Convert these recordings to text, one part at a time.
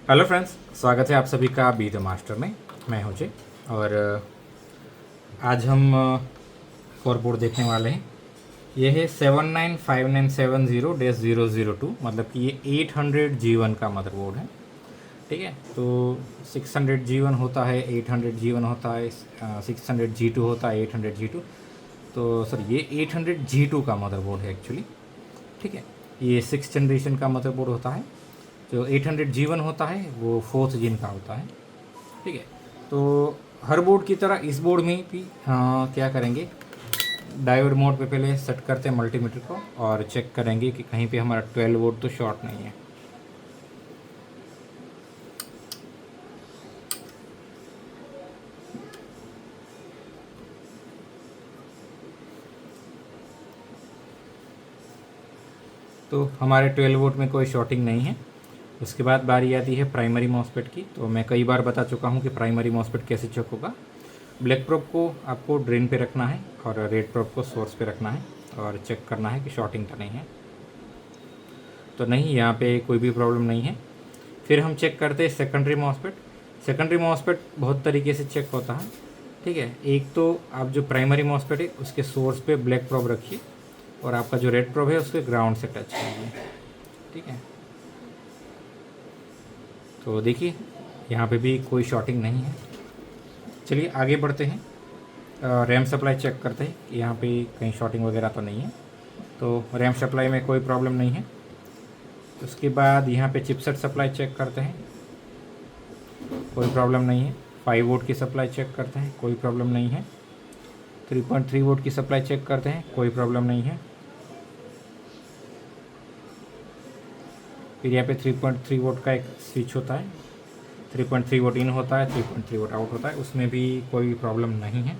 Hello friends, स्वागत है आप सभी का बी द मास्टर में। मैं हूं जय और आज हम फोर बोर्ड देखने वाले हैं। ये है 795970-002, मतलब कि ये 800G1 का मदरबोर्ड है। ठीक है, तो 600G1 होता है, 800G1 होता है, 600G2 होता है, 800G2। तो सर ये 800G2 का मदरबोर्ड है एक्चुअली। ठीक है, ये 6th जनरेशन का मदरबोर्ड होता है। जो 800G1 होता है वो 4th जिन का होता है। ठीक है, तो हर बोर्ड की तरह इस बोर्ड में भी क्या करेंगे, डायोड मोड पे पहले सेट करते हैं मल्टीमीटर को और चेक करेंगे कि कहीं पे हमारा 12 वोल्ट तो शॉर्ट नहीं है। तो हमारे 12 वोल्ट में कोई शॉर्टिंग नहीं है। उसके बाद बारी आती है प्राइमरी मॉसफेट की। तो मैं कई बार बता चुका हूँ कि प्राइमरी मॉसफेट कैसे चेक होगा। ब्लैक प्रोब को आपको ड्रेन पे रखना है और रेड प्रोब को सोर्स पे रखना है और चेक करना है कि शॉर्टिंग तो नहीं है। तो नहीं, यहाँ पे कोई भी प्रॉब्लम नहीं है। फिर हम चेक करते हैं सेकेंडरी मॉसफेट। सेकेंडरी मॉसफेट बहुत तरीके से चेक होता है। ठीक है, एक तो आप जो प्राइमरी मॉसफेट है उसके सोर्स पे ब्लैक प्रोब रखिए और आपका जो रेड प्रोब है उसके ग्राउंड से टच कीजिए। ठीक है, तो देखिए यहाँ पे भी कोई शॉर्टिंग नहीं है। चलिए आगे बढ़ते हैं, रैम सप्लाई चेक करते हैं कि यहाँ पे कहीं शॉर्टिंग वगैरह तो नहीं है। तो रैम सप्लाई में कोई प्रॉब्लम नहीं है। उसके बाद यहाँ पे चिपसेट सप्लाई चेक करते हैं, कोई प्रॉब्लम नहीं है। 5 वोल्ट की सप्लाई चेक करते हैं, कोई प्रॉब्लम नहीं है। 3.3 वोल्ट की सप्लाई चेक करते हैं, कोई प्रॉब्लम नहीं है। फिर यहाँ पे 3.3 वोल्ट का एक स्विच होता है, 3.3 वोल्ट इन होता है, 3.3 वोल्ट आउट होता है, उसमें भी कोई प्रॉब्लम नहीं है।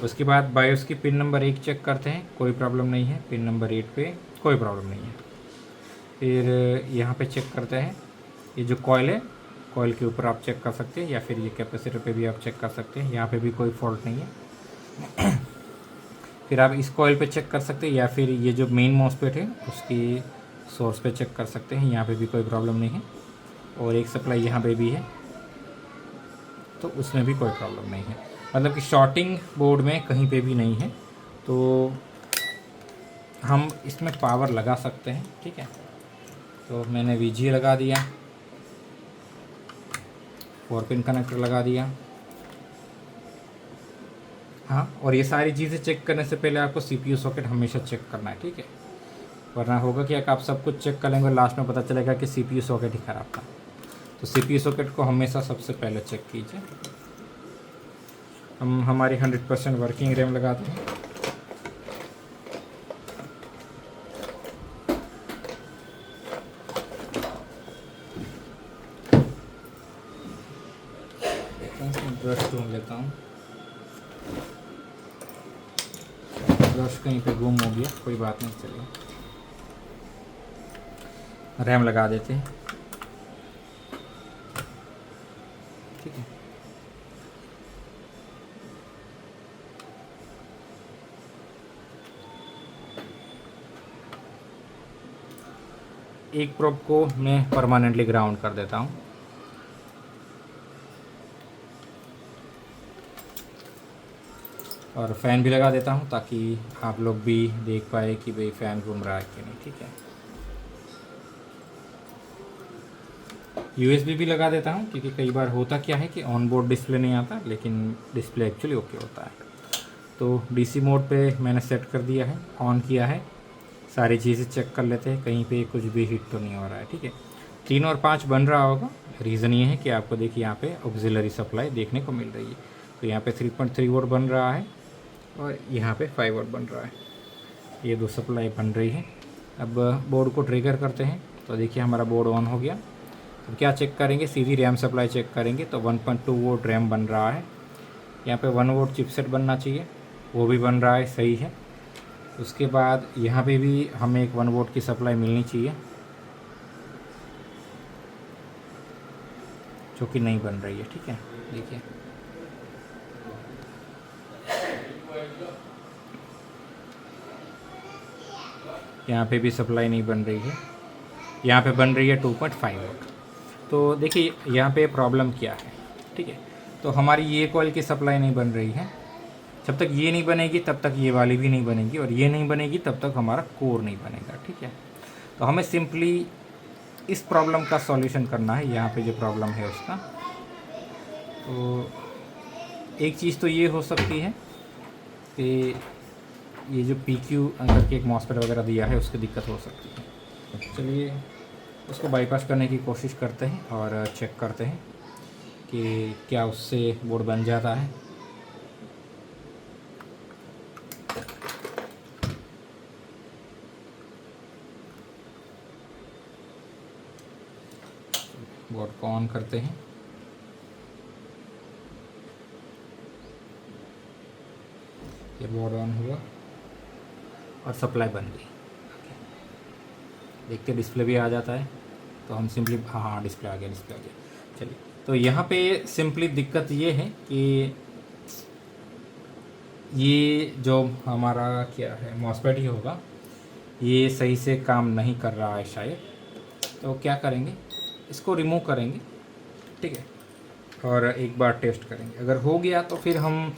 उसके बाद बायोस की पिन नंबर 1 चेक करते हैं, कोई प्रॉब्लम नहीं है। पिन नंबर 8 पे कोई प्रॉब्लम नहीं है। फिर यहाँ पे चेक करते हैं, ये जो कॉयल है, कॉयल के ऊपर आप चेक कर सकते हैं या फिर ये कैपेसिटर पे भी आप चेक कर सकते हैं। यहाँ पे भी कोई फॉल्ट नहीं है। फिर आप इस कॉयल पे चेक कर सकते हैं या फिर ये जो मेन मॉसफेट है उसकी सोर्स पे चेक कर सकते हैं, यहाँ पे भी कोई प्रॉब्लम नहीं है। और एक सप्लाई यहाँ पे भी है तो उसमें भी कोई प्रॉब्लम नहीं है, मतलब कि शॉर्टिंग बोर्ड में कहीं पे भी नहीं है। तो हम इसमें पावर लगा सकते हैं। ठीक है, तो मैंने VGA लगा दिया, 4 पिन कनेक्टर लगा दिया। हाँ, और ये सारी चीज़ें चेक करने से पहले आपको CPU सॉकेट हमेशा चेक करना है। ठीक है, वरना होगा कि आप सब कुछ चेक कर लेंगे और लास्ट में पता चलेगा कि CPU सॉकेट ही ख़राब था। तो CPU सॉकेट को हमेशा सबसे पहले चेक कीजिए। हम हमारी 100% वर्किंग रैम लगाते हैं। ब्रश ढूंढ लेता हूँ, ब्रश कहीं पे गुम हो गया, कोई बात नहीं, चलिए रैम लगा देते हैं। ठीक है, एक प्रोब को मैं परमानेंटली ग्राउंड कर देता हूँ। और फ़ैन भी लगा देता हूँ ताकि आप लोग भी देख पाए कि भाई फ़ैन घूम रहा है कि नहीं। ठीक है, USB भी लगा देता हूँ क्योंकि कई बार होता क्या है कि ऑन बोर्ड डिस्प्ले नहीं आता लेकिन डिस्प्ले एक्चुअली ओके होता है। तो DC मोड पे मैंने सेट कर दिया है, ऑन किया है। सारी चीज़ें चेक कर लेते हैं कहीं पे कुछ भी हिट तो नहीं हो रहा है। ठीक है, 3 और 5 बन रहा होगा। रीज़न ये है कि आपको देखिए यहाँ पे ऑक्सिलरी सप्लाई देखने को मिल रही है। तो यहाँ पे 3.3 वोल्ट बन रहा है और यहाँ पे 5 वोल्ट बन रहा है। ये 2 सप्लाई बन रही है। अब बोर्ड को ट्रिगर करते हैं तो देखिए हमारा बोर्ड ऑन हो गया। अब क्या चेक करेंगे, सीधी रैम सप्लाई चेक करेंगे तो 1.2 वोल्ट रैम बन रहा है। यहाँ पे 1 वोल्ट चिपसेट बनना चाहिए, वो भी बन रहा है, सही है। उसके बाद यहाँ पे भी हमें एक 1 वोल्ट की सप्लाई मिलनी चाहिए जो कि नहीं बन रही है। ठीक है, देखिए यहाँ पे भी सप्लाई नहीं बन रही है। यहाँ पे बन रही है 2.5 वोल्ट। तो देखिए यहाँ पे प्रॉब्लम क्या है, ठीक है। तो हमारी ये कॉइल की सप्लाई नहीं बन रही है, जब तक ये नहीं बनेगी तब तक ये वाली भी नहीं बनेगी, और ये नहीं बनेगी तब तक हमारा कोर नहीं बनेगा, ठीक है। तो हमें सिंपली इस प्रॉब्लम का सॉल्यूशन करना है, यहाँ पे जो प्रॉब्लम है उसका। तो एक चीज़ तो ये हो सकती है कि ये जो PQ करके एक मॉसफेट वगैरह दिया है उसकी दिक्कत हो सकती है। चलिए उसको बाईपास करने की कोशिश करते हैं और चेक करते हैं कि क्या उससे बोर्ड बन जाता है। बोर्ड को ऑन करते हैं। ये बोर्ड ऑन हुआ और सप्लाई बन गई। देखते डिस्प्ले भी आ जाता है, तो हम सिंपली हाँ डिस्प्ले आ गया, डिस्प्ले आ गया। चलिए तो यहाँ पे सिंपली दिक्कत ये है कि ये जो हमारा क्या है मॉसफेट ही होगा, ये सही से काम नहीं कर रहा है शायद। तो क्या करेंगे, इसको रिमूव करेंगे, ठीक है, और एक बार टेस्ट करेंगे। अगर हो गया तो फिर हम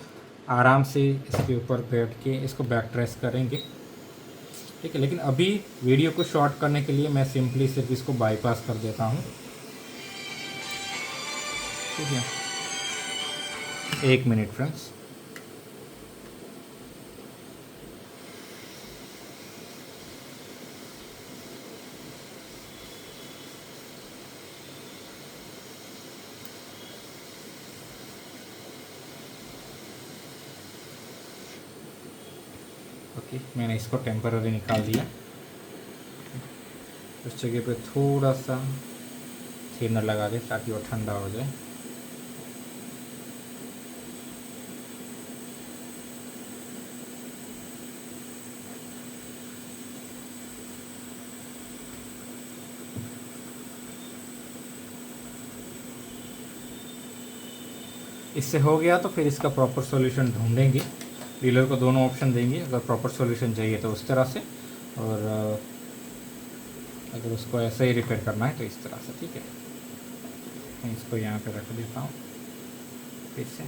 आराम से इसके ऊपर बैठ के इसको बैक ट्रेस करेंगे, ठीक है। लेकिन अभी वीडियो को शॉर्ट करने के लिए मैं सिंपली सिर्फ इसको बाईपास कर देता हूँ, ठीक है। 1 मिनट फ्रेंड्स। ओके, मैंने इसको टेम्पररी निकाल दिया। उस जगह पे थोड़ा सा थिनर लगा दे ताकि वो ठंडा हो जाए। इससे हो गया तो फिर इसका प्रॉपर सॉल्यूशन ढूंढेंगे, डीलर को दोनों ऑप्शन देंगे, अगर प्रॉपर सॉल्यूशन चाहिए तो उस तरह से, और अगर उसको ऐसे ही रिपेयर करना है तो इस तरह से, ठीक है। मैं इसको यहाँ पे रख देता हूँ फिर से।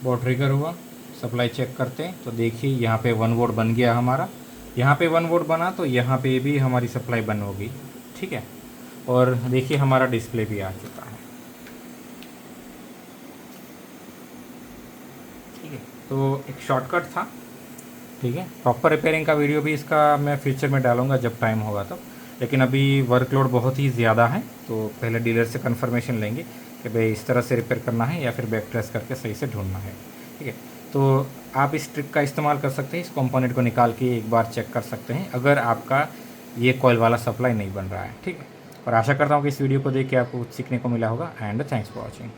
बोर्ड ट्रिगर हुआ, सप्लाई चेक करते हैं तो देखिए यहाँ पे 1 वोल्ट बन गया हमारा। यहाँ पे 1 वोल्ट बना तो यहाँ पे भी हमारी सप्लाई बन होगी, ठीक है। और देखिए हमारा डिस्प्ले भी आ चुका है, ठीक है। तो एक शॉर्टकट था, ठीक है। प्रॉपर रिपेयरिंग का वीडियो भी इसका मैं फ्यूचर में डालूंगा जब टाइम होगा तब, लेकिन अभी वर्कलोड बहुत ही ज़्यादा है, तो पहले डीलर से कंफर्मेशन लेंगे कि भाई इस तरह से रिपेयर करना है या फिर बैक ट्रेस करके सही से ढूंढना है, ठीक है। तो आप इस ट्रिक का इस्तेमाल कर सकते हैं, इस कंपोनेंट को निकाल के एक बार चेक कर सकते हैं अगर आपका ये कॉइल वाला सप्लाई नहीं बन रहा है, ठीक है। और आशा करता हूँ कि इस वीडियो को देख के आपको कुछ सीखने को मिला होगा। And thanks for watching.